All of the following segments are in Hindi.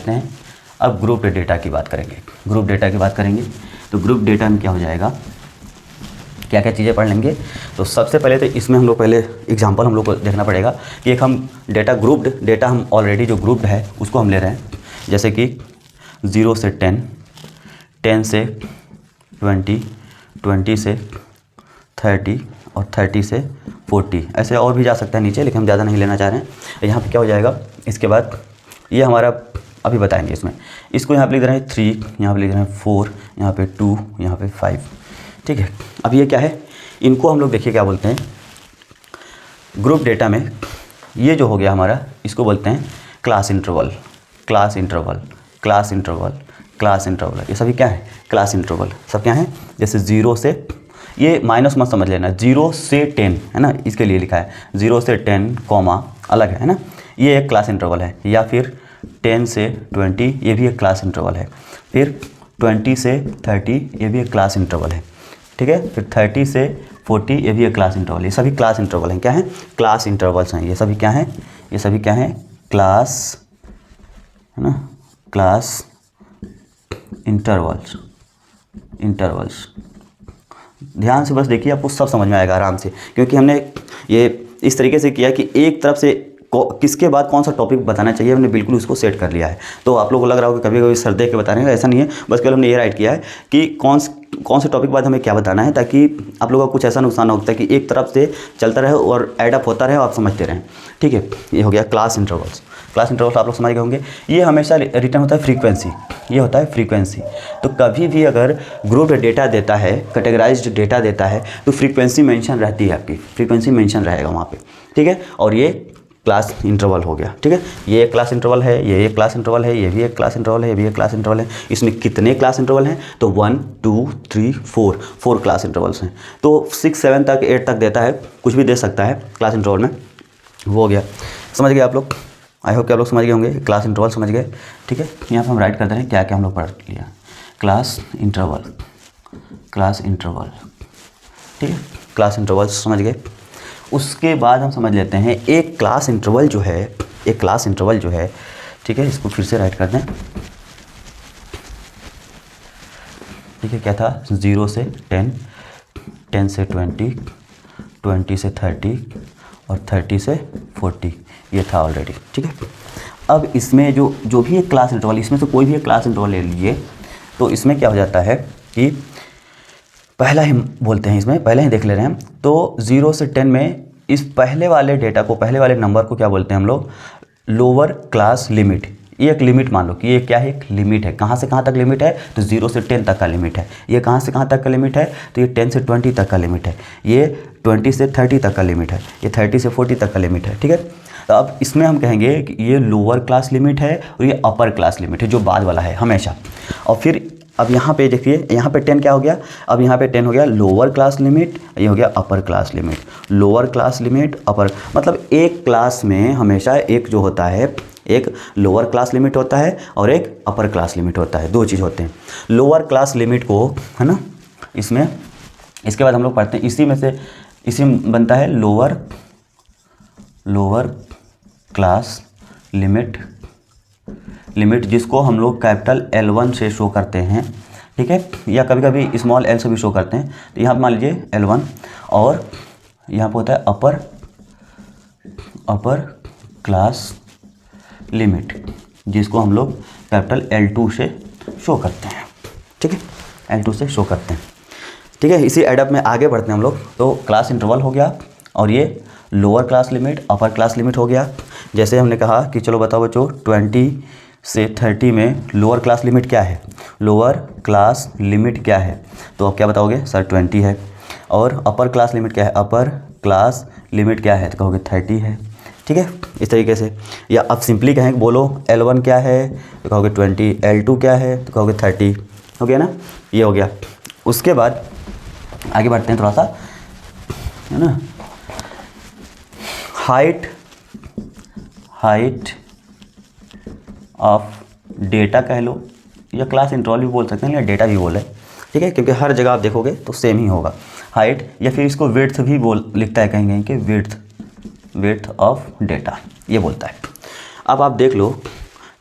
समझते हैं। अब ग्रुप डेटा की बात करेंगे। ग्रुप डेटा की बात करेंगे तो ग्रुप डेटा में क्या हो जाएगा, क्या क्या चीज़ें पढ़ लेंगे। तो सबसे पहले तो इसमें हम लोग पहले एग्जांपल हम लोग को देखना पड़ेगा कि एक हम डेटा ग्रुप्ड डेटा हम ऑलरेडी जो ग्रुप्ड है उसको हम ले रहे हैं, जैसे कि 0 से 10, 10 से 20, 20 से 30 और 30 से 40, ऐसे और भी जा सकता है नीचे, लेकिन हम ज़्यादा नहीं लेना चाह रहे हैं। यहाँ पे क्या हो जाएगा, इसके बाद ये हमारा अभी बताएंगे इसमें, इसको यहाँ पे लिख रहे हैं 3, यहाँ पे लिख रहे हैं 4, यहाँ पे 2, यहाँ पे 5, ठीक है। अब ये क्या है, इनको हम लोग देखिए क्या बोलते हैं ग्रुप डेटा में। ये जो हो गया हमारा, इसको बोलते हैं class interval, class interval, class interval, class interval. ये सभी क्या है, क्लास इंटरवल सब क्या है। जैसे 0 से, ये माइनस मत समझ लेना, 0 से 10 है ना, इसके लिए लिखा है 0 से 10 कॉमा अलग है ना, ये एक क्लास इंटरवल है। या फिर 10 से 20 ये भी एक क्लास इंटरवल है। फिर 20 से 30 ये भी एक क्लास इंटरवल है, ठीक है। फिर 30 से 40 ये भी एक क्लास इंटरवल है। ये सभी क्लास इंटरवल हैं, क्या हैं, क्लास इंटरवल्स हैं। ये सभी क्या हैं, ये सभी क्या हैं, क्लास है ना, क्लास इंटरवल्स, इंटरवल्स। ध्यान से बस देखिए, आपको सब समझ में आएगा आराम से, क्योंकि हमने ये इस तरीके से किया कि एक तरफ से किसके बाद कौन सा टॉपिक बताना चाहिए हमने बिल्कुल उसको सेट कर लिया है। तो आप लोगों को लग रहा होगा कभी कभी सर दे के बता रहे हैं, ऐसा नहीं है, बस केवल हमने ये राइट किया है कि कौन से टॉपिक बाद हमें क्या बताना है, ताकि आप लोगों को कुछ ऐसा नुकसान ना होता है कि एक तरफ से चलता रहे और एडअप होता रहे और आप समझते रहें, ठीक है। ये हो गया क्लास इंटरवल्स। क्लास इंटरवल्स आप लोग समझ गए होंगे। ये हमेशा रिटर्न होता है फ्रीक्वेंसी, ये होता है फ्रीक्वेंसी। तो कभी भी अगर ग्रुप डेटा देता है, कैटेगराइज्ड डेटा देता है, तो फ्रीक्वेंसी मेंशन रहती है, आपकी फ्रीक्वेंसी मेंशन रहेगा वहाँ पे, ठीक है। और ये क्लास इंटरवल हो गया, ठीक है। ये एक क्लास इंटरवल है, ये एक क्लास इंटरवल है, ये भी एक क्लास इंटरवल है, ये भी एक क्लास इंटरवल है। इसमें कितने क्लास इंटरवल हैं, तो 1 2 3 4 क्लास इंटरवल्स हैं। तो 6 7 तक 8 तक देता है, कुछ भी दे सकता है क्लास इंटरवल में। वो हो गया, समझ गए आप लोग। आई होप कि आप लोग समझ गए होंगे, क्लास इंटरवल समझ गए, ठीक है। यहाँ पर हम राइट करते हैं क्या क्या हम लोग पढ़ लिया। क्लास इंटरवल, क्लास इंटरवल, ठीक है, क्लास इंटरवल समझ गए। उसके बाद हम समझ लेते हैं एक क्लास इंटरवल जो है, एक क्लास इंटरवल जो है, ठीक है, इसको फिर से राइट कर दें, ठीक है। क्या था, 0 से 10, 10 से 20, 20 से 30 और 30 से 40, ये था ऑलरेडी, ठीक है। अब इसमें जो भी एक क्लास इंटरवल, इसमें से कोई भी एक क्लास इंटरवल ले लीजिए, तो इसमें क्या हो जाता है कि पहला ही बोलते हैं, इसमें पहले ही देख ले रहे हैं। तो 0 से 10 में इस पहले वाले डेटा को, पहले वाले नंबर को क्या बोलते हैं हम लोग, लोअर क्लास लिमिट। ये एक लिमिट मान लो कि ये क्या है, एक लिमिट है। कहाँ से कहाँ तक लिमिट है, तो 0 से 10 तक का लिमिट है। ये कहाँ से कहाँ तक का लिमिट है, तो ये 10 से 20 तक का लिमिट है। ये 20 से 30 तक का लिमिट है। ये 30 से 40 तक का लिमिट है, ठीक है। तो अब इसमें हम कहेंगे कि ये लोअर क्लास लिमिट है और ये अपर क्लास लिमिट है, जो बाद वाला है हमेशा। और फिर अब यहाँ पे देखिए, यहाँ पे 10 क्या हो गया, अब यहाँ पे 10 हो गया लोअर क्लास लिमिट, ये हो गया upper class limit. Lower class limit, upper, मतलब एक क्लास में हमेशा एक जो होता है, एक लोअर क्लास लिमिट होता है और एक अपर क्लास लिमिट होता है, दो चीज़ होते हैं। लोअर क्लास लिमिट को, है ना, इसमें इसके बाद हम लोग पढ़ते हैं, इसी में से इसी में बनता है लोअर क्लास लिमिट, जिसको हम लोग कैपिटल L1 से शो करते हैं, ठीक है, या कभी कभी स्मॉल l से भी शो करते हैं। तो यहाँ पर मान लीजिए L1, और यहाँ पर होता है अपर क्लास लिमिट, जिसको हम लोग कैपिटल L2 से शो करते हैं, ठीक है, L2 से शो करते हैं, ठीक है। इसी एडअप में आगे बढ़ते हैं हम लोग। तो क्लास इंटरवल हो गया, और ये लोअर क्लास लिमिट, अपर क्लास लिमिट हो गया। जैसे हमने कहा कि चलो बताओ बच्चों, 20 से 30 में लोअर क्लास लिमिट क्या है, लोअर क्लास लिमिट क्या है, तो आप क्या बताओगे, सर 20 है। और अपर क्लास लिमिट क्या है, अपर क्लास लिमिट क्या है, तो कहोगे 30 है, ठीक है, इस तरीके से। या अब सिंपली कहें कि बोलो L1 क्या है, तो कहोगे 20, L2 क्या है, तो कहोगे 30, हो गया ना, ये हो गया। उसके बाद आगे बढ़ते हैं थोड़ा सा, है ना, हाइट ऑफ डेटा कह लो, या क्लास इंटरवल भी बोल सकते हैं, या डेटा भी बोले, ठीक है, क्योंकि हर जगह आप देखोगे तो सेम ही होगा हाइट। या फिर इसको विड्थ भी लिखता है कहीं कि विड्थ ऑफ डेटा, ये बोलता है। अब आप देख लो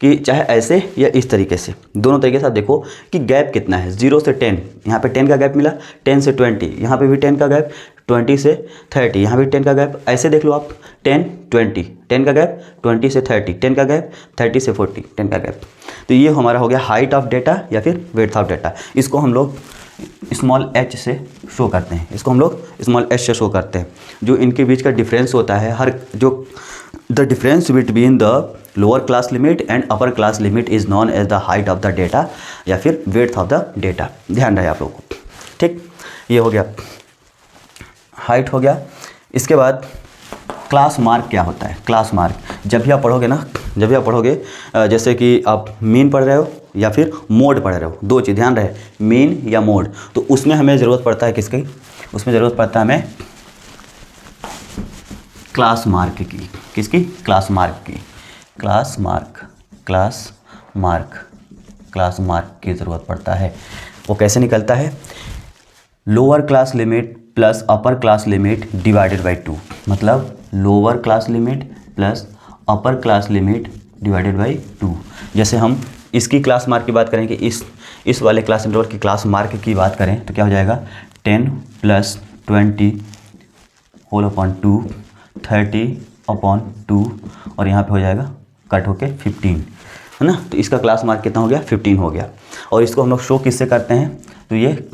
कि चाहे ऐसे या इस तरीके से, दोनों तरीके से आप देखो कि गैप कितना है। 0 से 10, यहाँ पे 10 का गैप मिला, 10 से 20, यहाँ पे भी 10 का गैप, 20 से 30, यहाँ भी 10 का गैप। ऐसे देख लो आप, 10 20, 10 का गैप, 20 से 30, 10 का गैप, 30 से 40, 10 का गैप। तो ये हमारा हो गया हाइट ऑफ डेटा या फिर विड्थ ऑफ डेटा। इसको हम लोग स्मॉल h से शो करते हैं, इसको हम लोग स्मॉल h से शो करते हैं। जो इनके बीच का डिफरेंस होता है, हर जो the difference between the lower class limit and upper class limit is known as the height of the data या फिर विड्थ ऑफ द डेटा। ध्यान रहे आप लोगों को, ठीक। ये हो गया हाइट हो गया। इसके बाद क्लास मार्क क्या होता है? क्लास मार्क जब भी आप पढ़ोगे ना, जब भी आप पढ़ोगे, जैसे कि आप मीन पढ़ रहे हो या फिर मोड पढ़ रहे हो, दो चीज़ ध्यान रहे, मीन या मोड। तो उसमें हमें ज़रूरत पड़ता है किसकी? उसमें ज़रूरत पड़ता है हमें क्लास मार्क की। किसकी? क्लास मार्क की। Class mark, class mark, class mark की ज़रूरत पड़ता है। वो कैसे निकलता है? Lower class limit plus upper class limit divided by 2। मतलब lower class limit plus upper class limit divided by 2। जैसे हम इसकी क्लास मार्क की बात करें कि इस वाले क्लास इंटरवल की क्लास मार्क की बात करें तो क्या हो जाएगा? 10 + 20 होल अपॉन 2, 30 अपॉन 2, और यहाँ पे हो जाएगा कट होके 15, है ना। तो इसका क्लास मार्क कितना हो गया? 15 हो गया। और इसको हम लोग शो किससे करते हैं? तो ये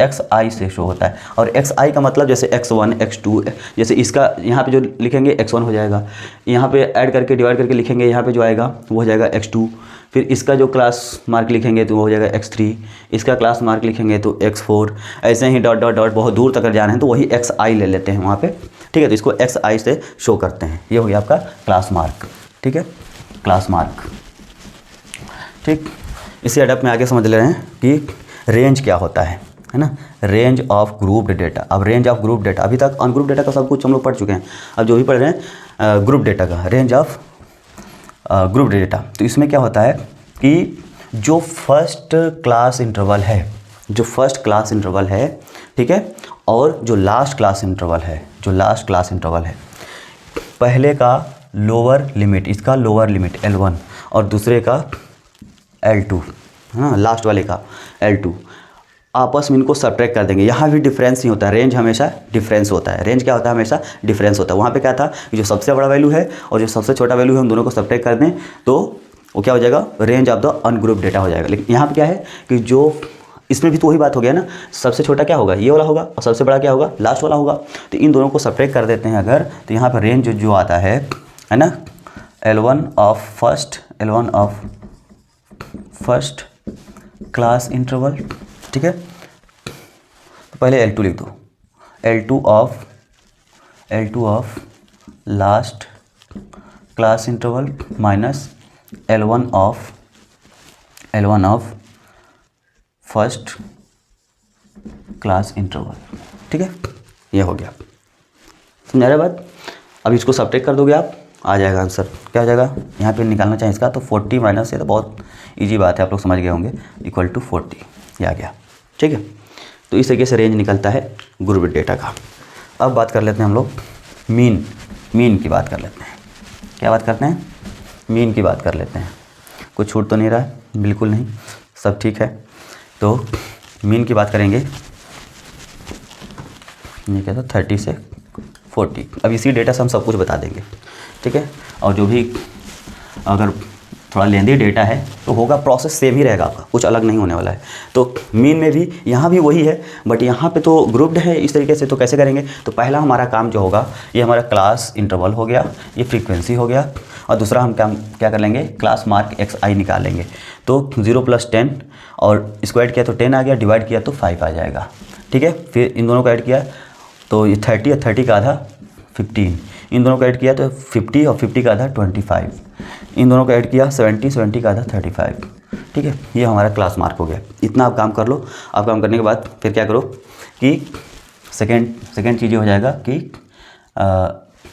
xi से शो होता है। और xi का मतलब जैसे x1 x2, जैसे इसका यहाँ पे जो लिखेंगे x1 हो जाएगा, यहाँ पे ऐड करके डिवाइड करके लिखेंगे, यहाँ पे जो आएगा वो हो जाएगा x2। फिर इसका जो क्लास मार्क लिखेंगे तो वो हो जाएगा x3, इसका क्लास मार्क लिखेंगे तो x4, ऐसे ही डॉट डॉट डॉट बहुत दूर तक जा रहे हैं तो वही xi ले लेते हैं वहाँ पे, ठीक है। तो इसको xi से शो करते हैं। ये हो गया आपका क्लास मार्क, ठीक है, क्लास मार्क, ठीक। इसी एडप में आगे समझ ले रहे हैं कि रेंज क्या होता है ना। Range of grouped data. अब रेंज ऑफ ग्रुप डेटा, अभी तक अनग्रुप डेटा का सब कुछ हम लोग पढ़ चुके हैं, अब जो भी पढ़ रहे हैं ग्रुप डेटा का, रेंज ऑफ ग्रुप डेटा। तो इसमें क्या होता है कि जो फर्स्ट क्लास इंटरवल है, जो फर्स्ट क्लास इंटरवल है, ठीक है, और जो लास्ट क्लास इंटरवल है, जो लास्ट क्लास इंटरवल है, पहले का लोअर लिमिट, इसका लोअर लिमिट L1 और दूसरे का L2, हाँ, लास्ट वाले का L2, आपस में इनको सब्ट्रैक्ट कर देंगे। यहाँ भी डिफरेंस नहीं होता है, रेंज हमेशा डिफरेंस होता है। रेंज क्या होता है? हमेशा डिफरेंस होता है। वहाँ पे क्या था कि जो सबसे बड़ा वैल्यू है और जो सबसे छोटा वैल्यू है उन दोनों को सब्ट्रैक्ट कर दें तो वो क्या हो जाएगा? Range of the ungroup data हो जाएगा। लेकिन यहाँ पे क्या है कि जो इसमें भी तो वही बात हो गया ना, सबसे छोटा क्या होगा? ये वाला होगा, और सबसे बड़ा क्या होगा? लास्ट वाला होगा। तो इन दोनों को सब्ट्रैक्ट कर देते हैं अगर, तो यहाँ पर रेंज जो आता है ना, L1 of first class interval, ठीक है। तो पहले L2 लिख दो, L2 of last class interval minus L1 of first class interval, ठीक है। ये हो गया, समझा रहे बात? अब इसको सब्ट्रैक्ट कर दोगे आप, आ जाएगा आंसर। क्या हो जाएगा? यहाँ पे निकालना चाहिए इसका, तो 40 माइनस, ये तो बहुत इजी बात है, आप लोग समझ गए होंगे, इक्वल टू 40, ये आ गया, ठीक है। तो इस तरीके से रेंज निकलता है ग्रुप डेटा का। अब बात कर लेते हैं हम लोग मीन की बात कर लेते हैं। क्या बात करते हैं? मीन की बात कर लेते हैं। कुछ छूट तो नहीं रहा है? बिल्कुल नहीं, सब ठीक है। तो मीन की बात करेंगे, ये क्या था? 30 से 40। अब इसी डेटा से हम सब कुछ बता देंगे, ठीक है। और जो भी अगर थोड़ा लेंदी डेटा है तो होगा, प्रोसेस सेम ही रहेगा आपका, कुछ अलग नहीं होने वाला है। तो मीन में भी यहाँ भी वही है, बट यहाँ पे तो ग्रुप्ड है इस तरीके से। तो कैसे करेंगे? तो पहला हमारा काम जो होगा, ये हमारा क्लास इंटरवल हो गया, ये फ्रीक्वेंसी हो गया, और दूसरा हम क्या कर लेंगे? क्लास मार्क xi निकाल लेंगे। तो 0 + 10 और स्क्वायर किया तो 10 आ गया, डिवाइड किया तो 5 आ जाएगा, ठीक है। फिर इन दोनों को ऐड किया तो ये 30 और 30 का आधा 15, इन दोनों को ऐड किया तो 50 और 50 का आधा 25, इन दोनों को ऐड किया 70, 70 का आधा 35, ठीक है। ये हमारा क्लास मार्क हो गया। इतना आप काम कर लो। आप काम करने के बाद फिर क्या करो कि सेकेंड चीज़ ये हो जाएगा कि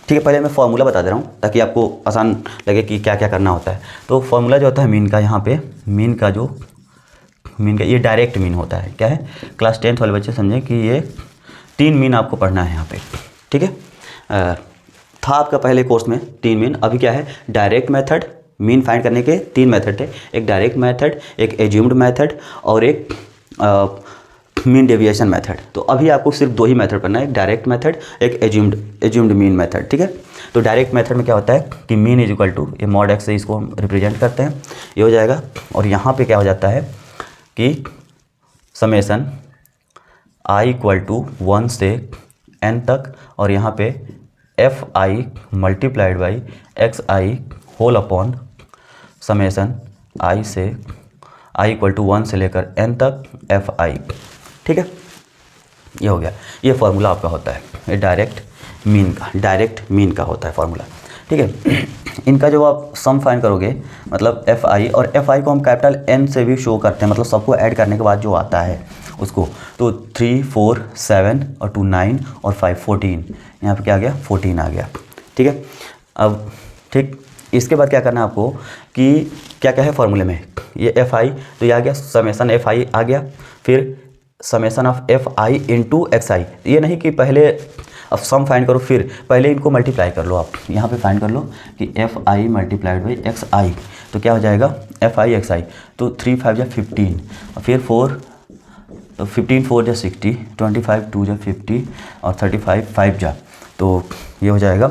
ठीक है, पहले मैं फॉर्मूला बता दे रहा हूँ ताकि आपको आसान लगे कि क्या क्या करना होता है। तो फॉर्मूला जो होता है मीन का, यहाँ पे मीन का ये डायरेक्ट मीन होता है। क्या है? क्लास 10th वाले बच्चे समझें कि ये 3 मीन आपको पढ़ना है यहाँ पे, ठीक है। था आपका पहले कोर्स में 3 मीन, अभी क्या है? डायरेक्ट मेथड, मीन फाइंड करने के 3 मेथड थे, एक डायरेक्ट मेथड, एक एज्यूम्ड मेथड और एक मीन डेविएशन मेथड। तो अभी आपको सिर्फ 2 ही मेथड पढ़ना है, एक डायरेक्ट मेथड, एक एज्यूम्ड मीन मेथड, ठीक है। तो डायरेक्ट मेथड में क्या होता है कि मीन इज इक्वल टू ये मॉड एक्स से इसको हम रिप्रेजेंट करते हैं, ये हो जाएगा। और यहाँ पे क्या हो जाता है कि समेसन आई इक्वल टू 1 से n तक, और यहाँ पे F I multiplied by X I whole upon summation I से आई इक्वल टू 1 से लेकर n तक एफ आई, ठीक है। ये हो गया, ये फार्मूला आपका होता है, ये डायरेक्ट मीन का होता है फार्मूला, ठीक है। इनका जो आप सम फाइंड करोगे मतलब एफ आई, और एफ आई को हम कैपिटल N से भी शो करते हैं, मतलब सबको ऐड करने के बाद जो आता है उसको। तो 3 4 7 और 2 9 और 5 14, यहाँ पे क्या आ गया 14 आ गया, ठीक है। अब ठीक इसके बाद क्या करना है आपको कि क्या क्या है फार्मूले में, ये एफ आई तो ये आ गया, समेसन एफ आई आ गया, फिर summation of F I into X I. ये नहीं कि पहले अब सम फाइंड करो फिर पहले इनको मल्टीप्लाई कर लो, आप यहाँ पे फाइंड कर लो कि F I multiplied by X I, तो क्या हो जाएगा एफ आई एक्स आई। तो 3 5 जा 15 और फिर 4 तो 15 4 जा 60, 25 2 जा 50 और 35 5 जा, तो ये हो जाएगा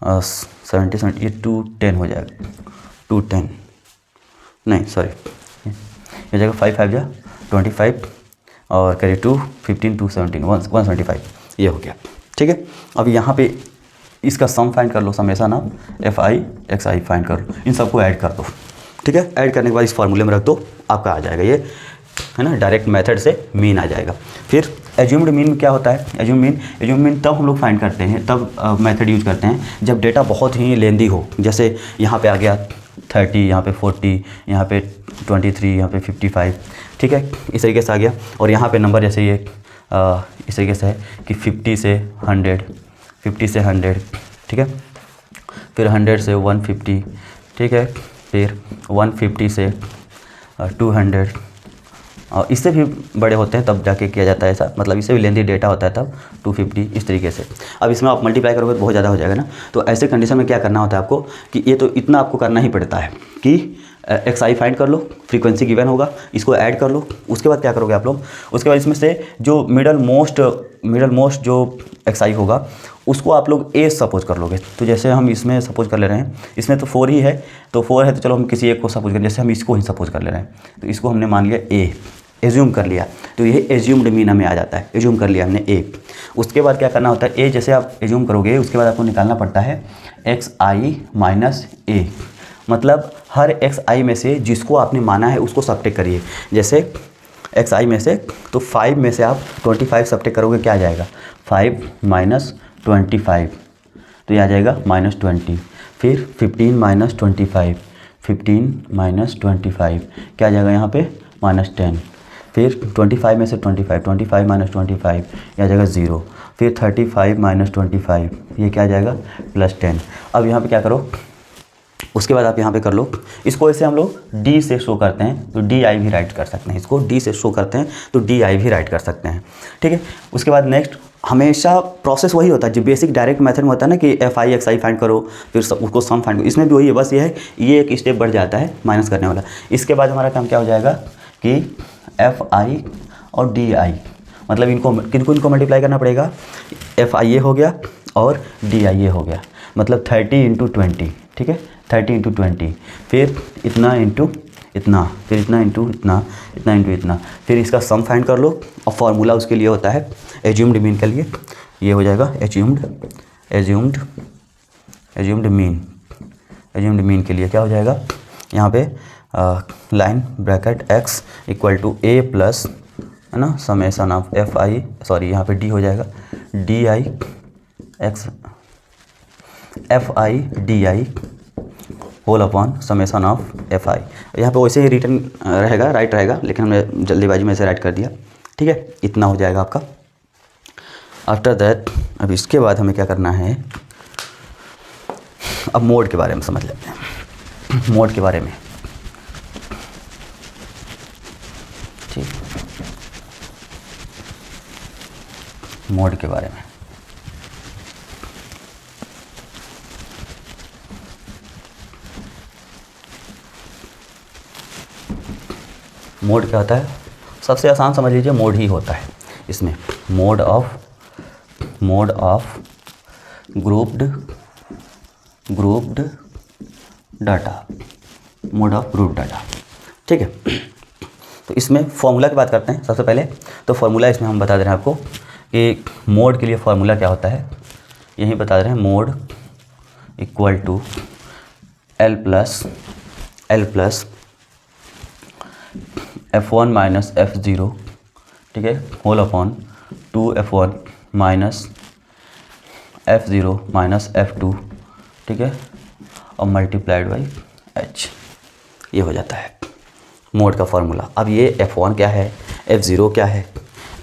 70 ये 210 हो जाएगा, 210 नहीं सॉरी ये हो जाएगा 5 5 जा 25 और करिए 2 15 2 17 175, ये हो गया, ठीक है। अब यहाँ पे इसका सम फाइंड कर लो, summation of F I X I find कर लो, इन सबको ऐड कर दो, ठीक है। ऐड करने के बाद इस फार्मूले में रख दो, आपका आ जाएगा ये, है ना, डायरेक्ट मेथड से मीन आ जाएगा। फिर एज्यूम्ड मीन क्या होता है, एज्यूम्ड मीन तब हम लोग फाइंड करते हैं, तब मेथड यूज करते हैं जब डेटा बहुत ही लेंदी हो, जैसे यहाँ पे आ गया 30, यहाँ पे 40, यहाँ पे 23, यहाँ पे 55, ठीक है, इस तरीके से आ गया। और यहाँ पे नंबर जैसे ये इस तरीके से है कि 50 से 100, 50 से 100, ठीक है, फिर 100 से 150, ठीक है, फिर 150 से 200, और इससे भी बड़े होते हैं तब जाके किया जाता है ऐसा, मतलब इससे भी लेंदी डेटा होता है तब 250, इस तरीके से। अब इसमें आप मल्टीप्लाई करोगे तो बहुत ज़्यादा हो जाएगा ना, तो ऐसे कंडीशन में क्या करना होता है आपको कि ये तो इतना आपको करना ही पड़ता है कि एक्स आई फाइंड कर लो, फ्रीक्वेंसी गिवन होगा, इसको ऐड कर लो। उसके बाद क्या करोगे आप लोग, उसके बाद इसमें से जो मिडल मोस्ट जो एक्स आई होगा उसको आप लोग ए सपोज कर लोगे। तो जैसे हम इसमें सपोज कर ले रहे हैं, इसमें तो 4 ही है, तो 4 है तो चलो हम किसी एक को सपोज करें, जैसे हम इसको ही सपोज कर ले रहे हैं, तो इसको हमने मान लिया ए, एज्यूम कर लिया, तो ये एज्यूम्ड मीन हमें आ जाता है, एज्यूम कर लिया हमने ए। उसके बाद क्या करना होता है, ए जैसे आप एज्यूम करोगे उसके बाद आपको निकालना पड़ता है एक्स आई माइनस ए, मतलब हर एक्स आई में से जिसको आपने माना है उसको सब्ट्रैक्ट करिए। जैसे एक्स आई में से तो 5 में से आप 25 सब्ट्रैक्ट करोगे, क्या आ जाएगा 5 माइनस 25, तो ये आ जाएगा -20, फिर 15 माइनस 25, 15 माइनस 25 क्या आ जाएगा यहाँ पे -10, फिर 25 में से 25 माइनस 25 ये आ जाएगा 0, फिर 35 माइनस 25 ये क्या आ जाएगा +10। अब यहाँ पे क्या करो, उसके बाद आप यहाँ पे कर लो, इसको ऐसे हम लोग डी से शो करते हैं तो डी आई भी राइट कर सकते हैं, इसको डी से शो करते हैं तो डी आई भी राइट कर सकते हैं, ठीक है। उसके बाद नेक्स्ट हमेशा प्रोसेस वही होता है जो बेसिक डायरेक्ट मेथड में होता है ना कि F I X I find करो फिर उसको सम फाइंड करो, इसमें भी वही है, बस ये है ये एक स्टेप बढ़ जाता है माइनस करने वाला। इसके बाद हमारा काम क्या हो जाएगा कि एफ आई और डी आई, मतलब इनको मल्टीप्लाई करना पड़ेगा, एफ आई ए हो गया और डी आई ए हो गया, मतलब 30 इंटू 20, ठीक है, 30 इंटू 20, फिर इतना इंटू इतना, फिर इतना इंटू इतना, इतना इंटू इतना, फिर इसका सम फाइंड कर लो। और फार्मूला उसके लिए होता है एज्यूम्ड मीन के लिए, ये हो जाएगा एज्यूम्ड मीन के लिए क्या हो जाएगा यहाँ पे line bracket x equal to a plus, है ना, summation of F i, sorry यहाँ पे डी हो जाएगा d i x f i d i whole upon summation of F i. यहाँ पे वैसे ही रिटर्न रहेगा, राइट रहेगा, लेकिन हमने जल्दीबाजी में से राइट कर दिया, ठीक है, इतना हो जाएगा आपका। आफ्टर दैट अब इसके बाद हमें क्या करना है, अब मोड के बारे में समझ लेते हैं, मोड के बारे में, ठीक, मोड के बारे में मोड क्या होता है, सबसे आसान समझ लीजिए मोड ही होता है इसमें, mode of grouped data, mode of group data. ठीक है, तो इसमें फॉर्मूला की बात करते हैं सबसे पहले। तो फॉर्मूला इसमें हम बता दे रहे हैं आपको कि मोड के लिए फॉर्मूला क्या होता है, यही बता रहे हैं। Mode equal to L plus F1 minus F0, ठीक है, whole upon 2F1 minus F0 minus F2, ठीक है, और मल्टीप्लाइड बाई H, ये हो जाता है मोड का फॉर्मूला। अब ये F1 क्या है, F0 क्या है,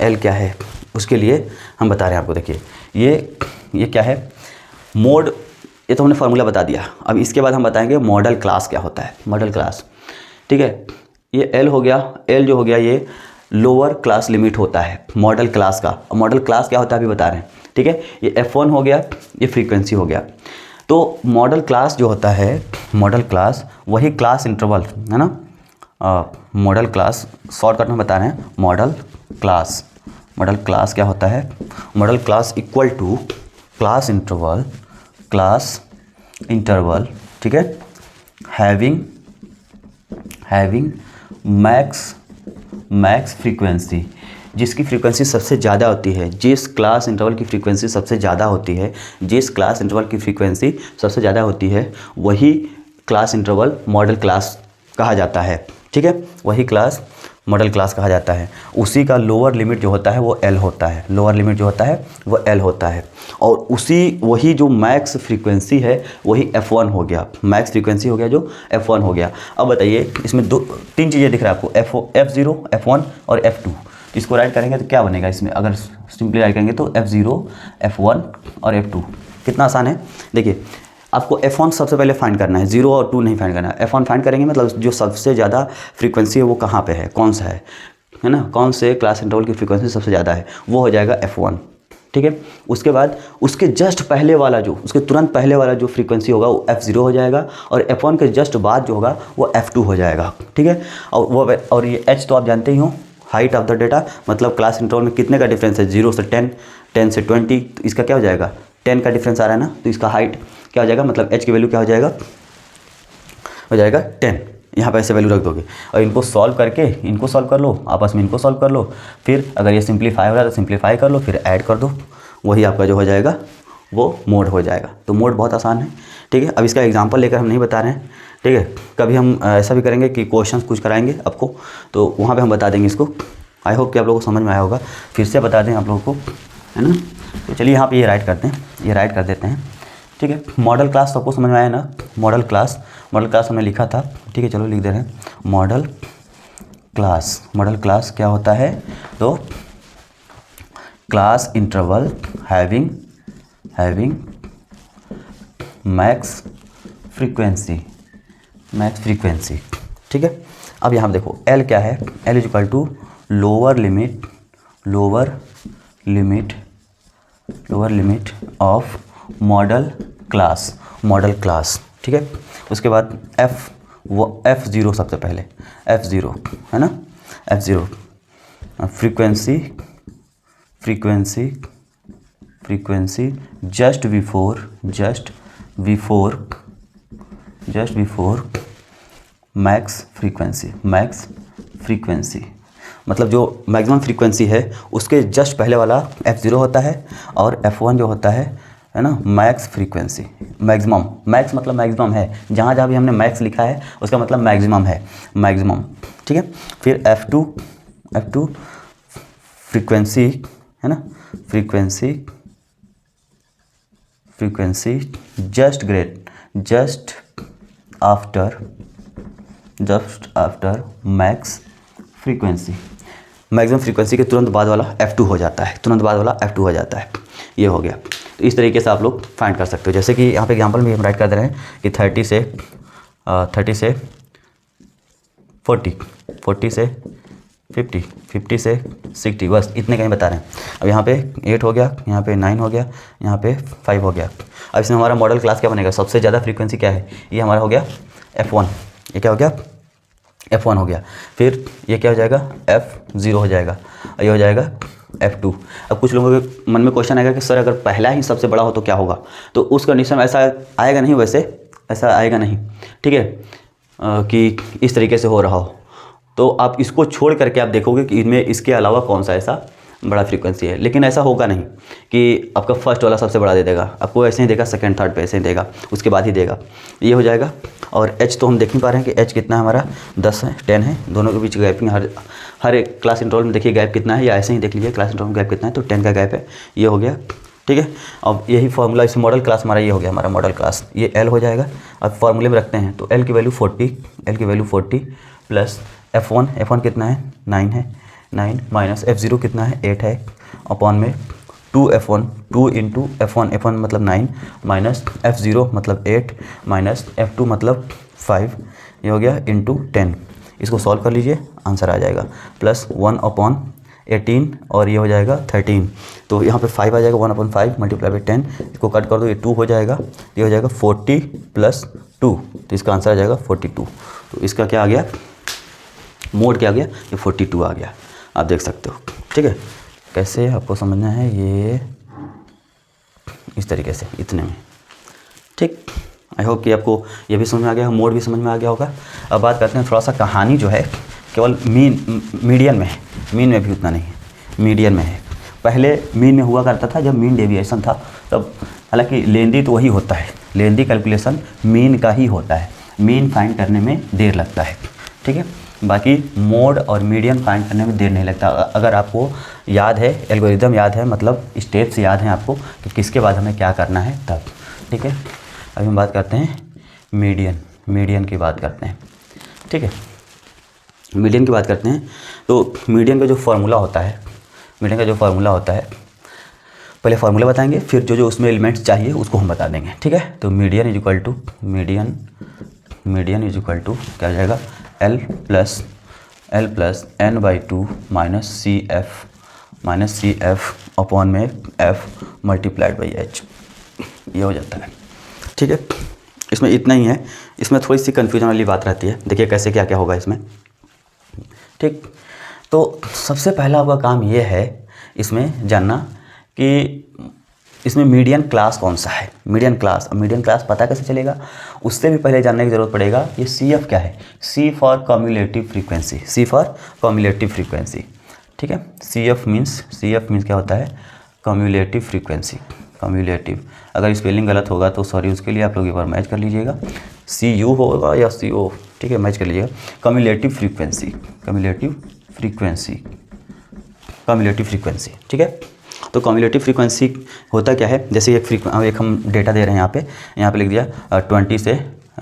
L क्या है, उसके लिए हम बता रहे हैं आपको। देखिए ये क्या है मोड, ये तो हमने फार्मूला बता दिया। अब इसके बाद हम बताएंगे मॉडल क्लास क्या होता है, मॉडल क्लास। ठीक है, ये L हो गया, L जो हो गया ये लोअर क्लास लिमिट होता है मॉडल क्लास का। मॉडल क्लास क्या होता है अभी बता रहे हैं। ठीक है, ये F1 हो गया, ये फ्रीक्वेंसी हो गया। तो मॉडल क्लास जो होता है, मॉडल क्लास वही क्लास इंटरवल है ना, मॉडल क्लास शॉर्टकट में बता रहे हैं। मॉडल क्लास क्या होता है, modal class equal to class interval, ठीक है, हैविंग मैक्स फ्रीक्वेंसी, जिसकी फ्रीक्वेंसी सबसे ज़्यादा होती है, जिस क्लास इंटरवल की फ्रीक्वेंसी सबसे ज़्यादा होती है, जिस क्लास इंटरवल की फ्रीक्वेंसी सबसे ज़्यादा होती है वही क्लास इंटरवल मॉडल क्लास कहा जाता है। ठीक है, वही क्लास मॉडल क्लास कहा जाता है। उसी का लोअर लिमिट जो होता है वो L होता है, लोअर लिमिट जो होता है वो L होता है। और वही जो मैक्स फ्रीक्वेंसी है वही F1 हो गया, मैक्स फ्रीक्वेंसी हो गया जो F1 हो गया। अब बताइए इसमें तीन चीज़ें दिख रहा है आपको, F0, F1 और F2। इसको राइट करेंगे तो क्या बनेगा इसमें, अगर सिंपली राइट करेंगे तो F0, F1 और F2। कितना आसान है। देखिए आपको F1 सबसे पहले फाइंड करना है, 0 और 2 नहीं फाइंड करना है। F1 फाइंड करेंगे मतलब जो सबसे ज़्यादा फ्रीक्वेंसी है वो कहाँ पे है, कौन सा है ना, कौन से क्लास इंटरवल की फ्रीक्वेंसी सबसे ज़्यादा है, वो हो जाएगा F1। ठीक है, उसके बाद उसके जस्ट पहले वाला जो, उसके तुरंत पहले वाला जो फ्रीक्वेंसी होगा वो F0 हो जाएगा, और F1 के जस्ट बाद जो होगा वो F2 हो जाएगा। ठीक है, और ये H तो आप जानते ही हो, हाइट ऑफ द डेटा, मतलब क्लास इंटरवल में कितने का डिफरेंस है, 0 से 10, 10 से 20, तो इसका क्या हो जाएगा, 10 का डिफरेंस आ रहा है ना, तो इसका हाइट क्या हो जाएगा, मतलब H की वैल्यू क्या हो जाएगा 10। यहाँ पर ऐसे वैल्यू रख दोगे और इनको सॉल्व करके, इनको सॉल्व कर लो, आपस में इनको सॉल्व कर लो, फिर अगर ये सिंप्लीफाई हो रहा है तो सिंप्लीफाई कर लो, फिर ऐड कर दो, वही आपका जो हो जाएगा वो मोड हो जाएगा। तो मोड बहुत आसान है। ठीक है, अब इसका एग्जांपल लेकर हम नहीं बता रहे हैं। ठीक है, कभी हम ऐसा भी करेंगे कि क्वेश्चंस कुछ कराएंगे आपको, तो वहाँ पे हम बता देंगे इसको। आई होप कि आप लोगों को समझ में आया होगा, फिर से बता दें आप लोगों को, है ना। तो चलिए यहाँ पे ये राइट करते हैं, ये राइट कर देते हैं। ठीक है, मॉडल क्लास सबको समझ में आया ना, मॉडल क्लास हमने लिखा था। ठीक है, चलो लिख दे रहे हैं मॉडल क्लास क्या होता है, तो class interval having max frequency. ठीक है, अब यहाँ देखो L क्या है, L is equal to lower limit of modal class. ठीक है, उसके बाद F0 सबसे पहले, F0 है ना, F0 frequency just before max frequency, मतलब जो मैक्सिमम फ्रीक्वेंसी है उसके जस्ट पहले वाला F0 होता है, और F1 जो होता है ना मैक्स फ्रीक्वेंसी, मैक्स मतलब मैक्सिमम है, जहाँ जहाँ भी हमने मैक्स लिखा है उसका मतलब मैक्सिमम है, मैक्सिमम। ठीक है, फिर F2 फ्रीक्वेंसी है ना, frequency just after max frequency, maximum frequency के तुरंत बाद वाला F2 हो जाता है, ये हो गया। तो इस तरीके से आप लोग फाइंड कर सकते हो। जैसे कि यहाँ पे एग्जांपल में हम राइट कर दे रहे हैं कि 30 से 40, 40 से 50, 50 से 60, बस इतने का ही बता रहे हैं। अब यहाँ पे 8 हो गया, यहाँ पे 9 हो गया, यहाँ पे 5 हो गया। अब इसमें हमारा मॉडल क्लास क्या बनेगा, सबसे ज़्यादा फ्रीक्वेंसी क्या है, ये हमारा हो गया F1, ये क्या हो गया F1 हो गया, फिर ये क्या हो जाएगा F0 हो जाएगा, और ये हो जाएगा F2। अब कुछ लोगों के मन में क्वेश्चन आएगा कि सर अगर पहला ही सबसे बड़ा हो तो क्या होगा, तो उस कंडीशन में ऐसा आएगा नहीं, वैसे ऐसा आएगा नहीं, ठीक है, कि इस तरीके से हो रहा हो। तो आप इसको छोड़ करके आप देखोगे कि इनमें इसके अलावा कौन सा ऐसा बड़ा फ्रीक्वेंसी है, लेकिन ऐसा होगा नहीं कि आपका फर्स्ट वाला सबसे बड़ा दे देगा, आपको ऐसे ही देगा, सेकंड थर्ड पे ऐसे ही देगा, उसके बाद ही देगा, ये हो जाएगा। और H तो हम देख नहीं पा रहे हैं कि H कितना है हमारा, 10 है, 10 है, दोनों के बीच गैपिंग हर एक क्लास इंटरवल में देखिए गैप कितना है, या ऐसे ही देख लीजिए क्लास इंटरवल में गैप कितना है, तो 10 का गैप है, ये हो गया, ठीक है। अब यही फार्मूला, इस मॉडल क्लास हमारा ये हो गया, हमारा मॉडल क्लास, ये L हो जाएगा। अब फार्मूले में रखते हैं तो L की वैल्यू 40 प्लस F1 कितना है, 9 है, 9 माइनस F0 कितना है, 8 है, अपॉन में 2F1, 2 इंटू F1 मतलब 9 माइनस F0 मतलब 8 माइनस F2 मतलब 5, ये हो गया इंटू 10। इसको सॉल्व कर लीजिए, आंसर आ जाएगा प्लस 1/18 और ये हो जाएगा 13। तो यहाँ पे 5 आ जाएगा, 1/5 मल्टीप्लाई बाई 10, इसको कट कर दो, ये 2 हो जाएगा, ये हो जाएगा 40 प्लस 2, तो इसका आंसर आ जाएगा 42। तो इसका क्या आ गया, मोड क्या आ गया, ये 42 आ गया, आप देख सकते हो, ठीक है। कैसे आपको समझना है, ये इस तरीके से, इतने में, ठीक। आई होप कि आपको ये भी समझ में आ गया, मोड भी समझ में आ गया होगा। अब बात करते हैं थोड़ा सा, कहानी जो है केवल मीडियन में है, मीन में भी उतना नहीं है, मीडियन में है। पहले मीन में हुआ करता था जब मीन डेविएशन था तब, हालांकि लेंदी तो वही होता है, लेंदी कैलकुलेशन मीन का ही होता है, मीन फाइंड करने में देर लगता है, ठीक है। बाकी मोड और मीडियन फाइंड करने में देर नहीं लगता, अगर आपको याद है, एल्गोरिदम याद है, मतलब स्टेप्स याद हैं आपको कि किसके बाद हमें क्या करना है तब, ठीक है। अभी हम बात करते हैं मीडियन की बात करते हैं, ठीक है। मीडियन की बात करते हैं तो मीडियन का जो फार्मूला होता है, पहले फार्मूला बताएंगे, फिर जो उसमें एलिमेंट्स चाहिए उसको हम बता देंगे, ठीक है। तो मीडियन इज इक्वल टू क्या हो जाएगा, L plus n/2 minus c f upon में F मल्टीप्लाइड बाई H, ये हो जाता है, ठीक है। इसमें इतना ही है, इसमें थोड़ी सी कन्फ्यूजन वाली बात रहती है, देखिए कैसे क्या क्या होगा इसमें, ठीक। तो सबसे पहला आपका काम ये है इसमें जानना कि इसमें मीडियन क्लास कौन सा है, मीडियन क्लास पता कैसे चलेगा, उससे भी पहले जानने की ज़रूरत पड़ेगा ये CF क्या है, C फॉर कम्युलेटिव फ्रीक्वेंसी, ठीक है। CF मीन्स क्या होता है, कम्युलेटिव फ्रीक्वेंसी, अगर स्पेलिंग गलत होगा तो सॉरी, उसके लिए आप लोग एक बार मैच कर लीजिएगा, CU होगा या CO, ठीक है, मैच कर लीजिएगा। कम्युलेटिव फ्रीक्वेंसी, ठीक है। तो कम्युलेटिव फ्रीक्वेंसी होता क्या है, जैसे एक हम डेटा दे रहे हैं, यहाँ पे लिख दिया 20 से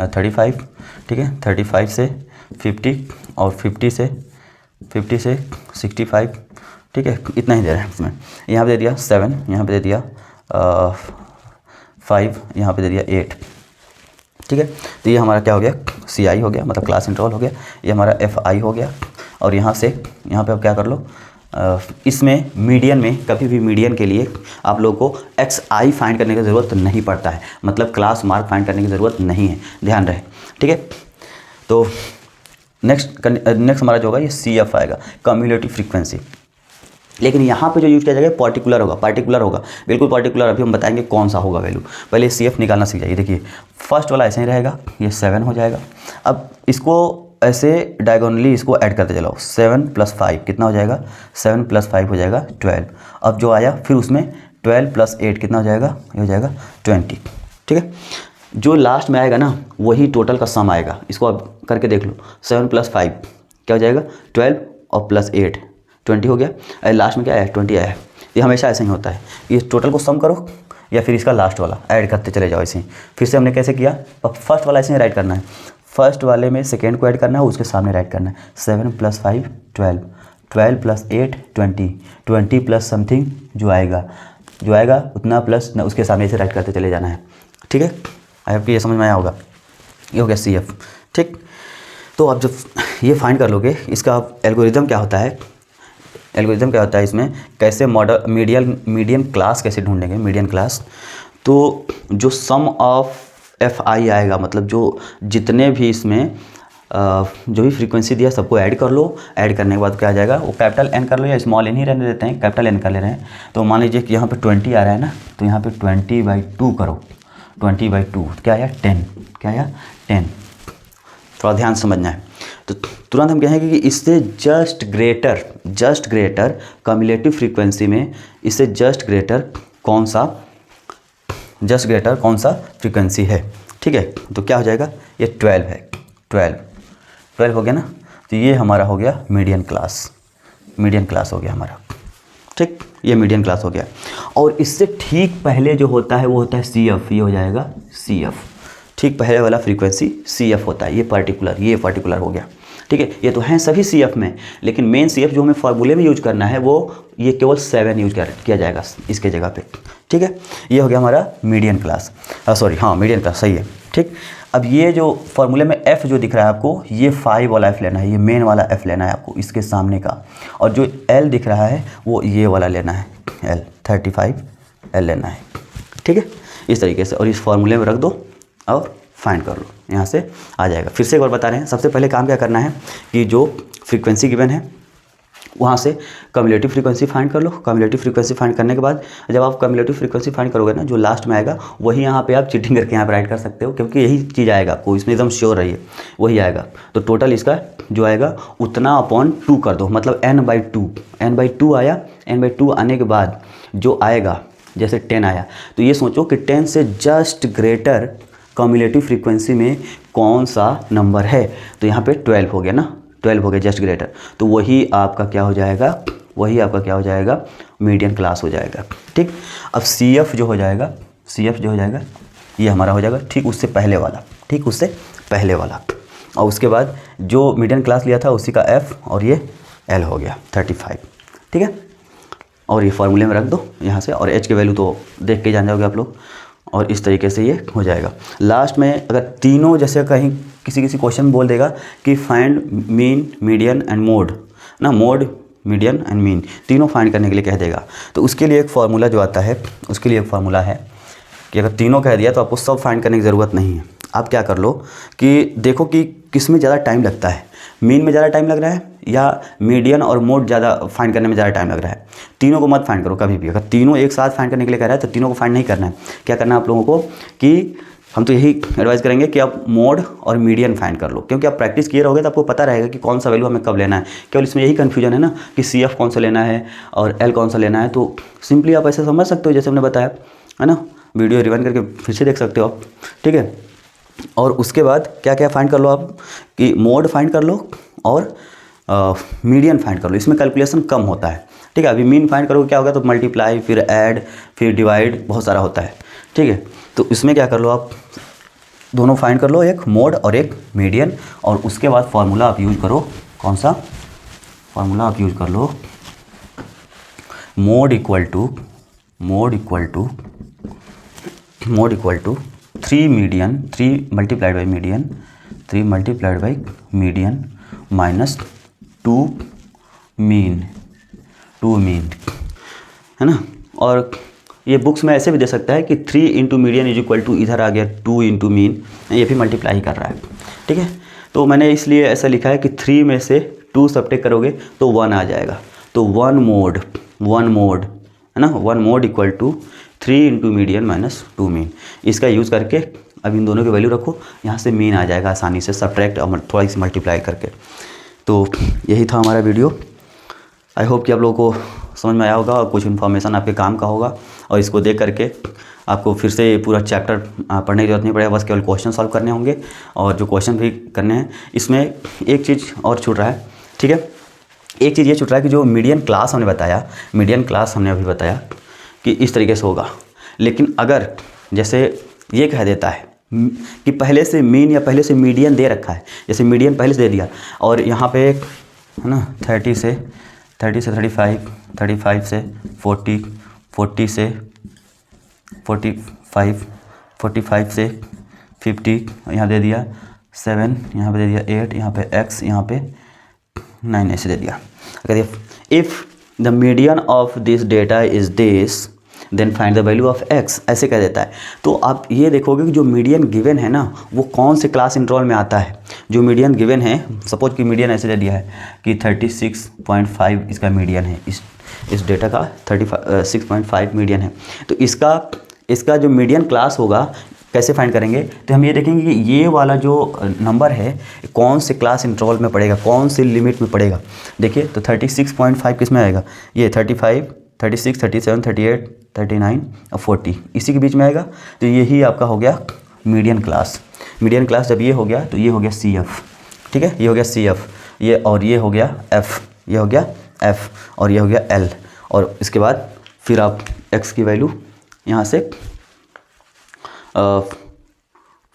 35, ठीक है, 35 से 50 और 50 से 65, ठीक है, इतना ही दे रहे हैं इसमें। यहाँ पे दे दिया 7, यहाँ पे दे दिया 5, यहाँ पे दे दिया 8, ठीक है। तो ये हमारा क्या हो गया, CI हो गया, मतलब क्लास इंटरवल हो गया, ये हमारा FI हो गया। और यहाँ पे आप क्या कर लो, इसमें मीडियन में कभी भी मीडियन के लिए आप लोगों को XI फाइंड करने की ज़रूरत नहीं पड़ता है, मतलब क्लास मार्क फाइंड करने की ज़रूरत नहीं है, ध्यान रहे, ठीक है। तो नेक्स्ट हमारा जो होगा ये CF आएगा, कम्युलेटिव फ्रीक्वेंसी। लेकिन यहाँ पे जो यूज किया जाएगा पार्टिकुलर होगा, बिल्कुल पार्टिकुलर, अभी हम बताएंगे कौन सा होगा वैल्यू। पहले CF निकालना सीख जाइए, देखिए फर्स्ट वाला ऐसे ही रहेगा, ये 7 हो जाएगा। अब इसको ऐसे डायगोनली इसको ऐड करते चलाओ, 7 + 5 कितना हो जाएगा, 7 + 5 हो जाएगा 12। अब जो आया फिर उसमें 12 + 8 कितना हो जाएगा, ये हो जाएगा 20, ठीक है। जो लास्ट में आएगा ना वही टोटल का सम आएगा, इसको अब करके देख लो, 7 + 5 क्या हो जाएगा, 12 और प्लस 8 20 हो गया, लास्ट में क्या आया, 20 आया। ये हमेशा ऐसा ही होता है, ये टोटल को सम करो या फिर इसका लास्ट वाला ऐड करते चले जाओ ऐसे ही। फिर से हमने कैसे किया, फर्स्ट वाला ऐसे ही राइट करना है, फर्स्ट वाले में सेकेंड को ऐड करना है, उसके सामने राइट करना है, 7 + 5 12, 12 + 8 20, 20 प्लस समथिंग जो आएगा उतना प्लस न उसके सामने से राइट करते चले जाना है, ठीक है। आई होप कि ये समझ में आया होगा, ये हो गया CF, ठीक। तो आप जब ये फाइंड कर लोगे, इसका एल्गोरिदम क्या होता है, इसमें कैसे मॉडल मीडियन क्लास कैसे ढूंढेंगे, मीडियन क्लास। तो जो सम ऑफ FI आएगा, मतलब जो जितने भी इसमें जो भी फ्रीक्वेंसी दिया सबको ऐड कर लो। ऐड करने के बाद क्या आ जाएगा, वो कैपिटल एन कर लो या स्मॉल एन ही रहने देते हैं, कैपिटल एन कर ले रहे हैं। तो मान लीजिए कि यहाँ पे 20 आ रहा है ना, तो यहाँ पे 20/2 करो, 20/2 क्या आया 10, क्या आया 10। थोड़ा ध्यान समझना है। तो तुरंत हम कहेंगे कि इससे जस्ट ग्रेटर कम्युलेटिव फ्रीक्वेंसी में इससे जस्ट ग्रेटर कौन सा फ्रीक्वेंसी है, ठीक है। तो क्या हो जाएगा, ये 12 है, 12 हो गया ना। तो ये हमारा हो गया मीडियन क्लास हो गया हमारा, ठीक, ये मीडियन क्लास हो गया। और इससे ठीक पहले जो होता है वो होता है CF, ये हो जाएगा CF, ठीक पहले वाला फ्रीक्वेंसी CF होता है। ये पर्टिकुलर हो गया, ठीक है। ये तो हैं सभी CF में, लेकिन मेन CF जो हमें फार्मूले में यूज करना है वो ये केवल 7 यूज किया जाएगा इसके जगह पे, ठीक है। ये हो गया हमारा मीडियन क्लास, मीडियन क्लास सही है, ठीक। अब ये जो फार्मूले में F जो दिख रहा है आपको, ये 5 वाला F लेना है, ये मेन वाला F लेना है आपको इसके सामने का। और जो L दिख रहा है वो ये वाला लेना है, L 35 L लेना है, ठीक है, इस तरीके से। और इस फार्मूले में रख दो और फाइंड कर लो, यहाँ से आ जाएगा। फिर से एक बार बता रहे हैं, सबसे पहले काम क्या करना है कि जो फ्रीक्वेंसी गिवन है वहाँ से कम्युलेटिव फ्रीक्वेंसी फाइंड कर लो। कम्युलेटिव फ्रीक्वेंसी फाइंड करने के बाद जब आप कम्युलेटिव फ्रीक्वेंसी फाइंड करोगे ना, जो लास्ट में आएगा वही यहाँ पे आप चीटिंग करके यहाँ पे राइट कर सकते हो, क्योंकि यही चीज़ आएगा आपको, इसमें एकदम श्योर रहिए वही आएगा। तो टोटल इसका जो आएगा उतना अपॉन 2 कर दो, मतलब n/2 आया। n/2 आने के बाद जो आएगा, जैसे 10 आया, तो ये सोचो कि 10 से जस्ट ग्रेटर कम्युलेटिव फ्रीक्वेंसी में कौन सा नंबर है। तो यहाँ पे 12 हो गया ना, 12 हो गया जस्ट ग्रेटर। तो वही आपका क्या हो जाएगा, मीडियन क्लास हो जाएगा, ठीक। अब CF जो हो जाएगा ये हमारा हो जाएगा ठीक उससे पहले वाला, और उसके बाद जो मीडियन क्लास लिया था उसी का F, और ये L हो गया 35, ठीक है। और ये फार्मूले में रख दो यहाँ से, और H की वैल्यू तो देख के जान जाओगे आप लोग। और इस तरीके से ये हो जाएगा। लास्ट में अगर तीनों, जैसे कहीं किसी क्वेश्चन बोल देगा कि find mean, median and mode ना, मोड, मीडियन एंड मीन तीनों फाइंड करने के लिए कह देगा, तो उसके लिए एक फार्मूला जो आता है, है कि अगर तीनों कह दिया तो आपको सब फाइंड करने की ज़रूरत नहीं है। आप क्या कर लो कि देखो कि किस में ज़्यादा टाइम लगता है, मीन में ज़्यादा टाइम लग रहा है या मीडियन और मोड ज़्यादा फाइंड करने में ज़्यादा टाइम लग रहा है। तीनों को मत फाइंड करो कभी भी। अगर तीनों एक साथ फाइंड करने के लिए कह रहा है तो तीनों को फाइंड नहीं करना है। क्या करना है आप लोगों को कि हम तो यही एडवाइस करेंगे कि आप मोड और मीडियन फाइंड कर लो, क्योंकि आप प्रैक्टिस किए रहोगे तो आपको पता रहेगा कि कौन सा वैल्यू हमें कब लेना है। केवल इसमें यही कन्फ्यूजन है ना कि CF कौन सा लेना है और L कौन सा लेना है। तो सिंपली आप ऐसे समझ सकते हो जैसे हमने बताया है ना, वीडियो रिवाइंड करके फिर से देख सकते हो आप, ठीक है। और उसके बाद क्या क्या फाइंड कर लो आप कि मोड फाइंड कर लो और मीडियन फाइंड कर लो। इसमें कैलकुलेशन कम होता है, ठीक है। अभी मीन फाइंड करोगे क्या होगा, तो मल्टीप्लाई, फिर ऐड, फिर डिवाइड, बहुत सारा होता है, ठीक है। तो इसमें क्या कर लो आप, दोनों फाइंड कर लो, एक मोड और एक मीडियन। और उसके बाद फार्मूला आप यूज करो, कौन सा फार्मूला आप यूज कर लो, mode equal to 3 median, 3 multiplied by median minus 2 mean है ना। और ये बुक्स में ऐसे भी दे सकता है कि 3 into median is equal to, इधर आ गया 2 इंटू मीन, ये भी मल्टीप्लाई कर रहा है, ठीक है। तो मैंने इसलिए ऐसा लिखा है कि 3 में से 2 सब्ट्रैक्ट करोगे तो 1 आ जाएगा। तो 1 मोड है ना, 1 mode equal to 3 into median minus 2 mean. इसका यूज़ करके अब इन दोनों की वैल्यू रखो, यहाँ से मीन आ जाएगा आसानी से, सब्ट्रैक्ट और थोड़ा सी मल्टीप्लाई करके। तो यही था हमारा वीडियो। आई होप कि आप लोगों को समझ में आया होगा और कुछ इन्फॉर्मेशन आपके काम का होगा। और इसको देख करके आपको फिर से पूरा चैप्टर पढ़ने की जरूरत नहीं पड़ेगा, बस केवल क्वेश्चन सॉल्व करने होंगे और जो क्वेश्चन भी करने हैं। इसमें एक चीज़ और छूट रहा है, ठीक है। एक चीज़ ये छूट रहा है कि जो मीडियन क्लास हमने अभी बताया कि इस तरीके से होगा। लेकिन अगर जैसे ये कह देता है कि पहले से मीन या पहले से मीडियन दे रखा है, जैसे मीडियन पहले से दे दिया और यहाँ पे एक है ना 30 से 35, 35 से 40, 40 से 45, 45 से 50, यहाँ दे दिया 7, यहाँ पे दे दिया 8, यहाँ पे x, यहाँ पे 9 ऐसे दे दिया। अगर if the median of this data is this then find the value of x, ऐसे कह देता है। तो आप ये देखोगे कि जो मीडियन गिवन है ना वो कौन से क्लास इंटरवल में आता है। जो मीडियन गिवन है, सपोज कि मीडियन ऐसे दे दिया है कि 36.5 इसका मीडियन है, इस डेटा का 36.5 मीडियन है। तो इसका जो मीडियन क्लास होगा कैसे फाइंड करेंगे, तो हम ये देखेंगे कि ये वाला जो नंबर है कौन से क्लास इंटरवल में पड़ेगा, कौन से लिमिट में पड़ेगा। देखिए तो 36.5 किस में आएगा, ये 35, 36, 37, 38, 39 और 40 इसी के बीच में आएगा। तो यही आपका हो गया मीडियन क्लास। मीडियन क्लास जब ये हो गया तो ये हो गया CF, ठीक है, ये हो गया CF, ये और ये हो गया F, ये हो गया F और ये हो गया L। और इसके बाद फिर आप X की वैल्यू यहाँ से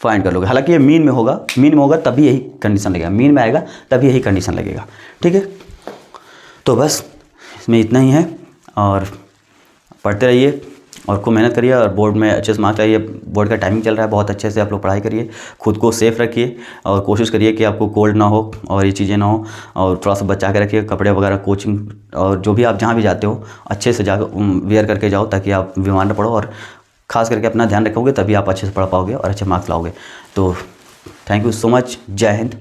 फाइंड कर लोगे। हालांकि ये मीन में होगा तभी यही कंडीशन लगेगा, मीन में आएगा तभी यही कंडीशन लगेगा, ठीक है। तो बस इसमें इतना ही है, और पढ़ते रहिए और खूब मेहनत करिए और बोर्ड में अच्छे से मार्क्स लाइए। बोर्ड का टाइमिंग चल रहा है, बहुत अच्छे से आप लोग पढ़ाई करिए, खुद को सेफ़ रखिए और कोशिश करिए कि आपको कोल्ड ना हो और ये चीज़ें ना हो, और थोड़ा सा बचा के रखिए कपड़े वगैरह, कोचिंग और जो भी आप जहाँ भी जाते हो अच्छे से जाकर वेयर करके जाओ ताकि आप बीमार ना पड़ो, और खास करके अपना ध्यान रखोगे तभी आप अच्छे से पढ़ पाओगे और अच्छे मार्क्स लाओगे। तो थैंक यू सो मच, जय हिंद।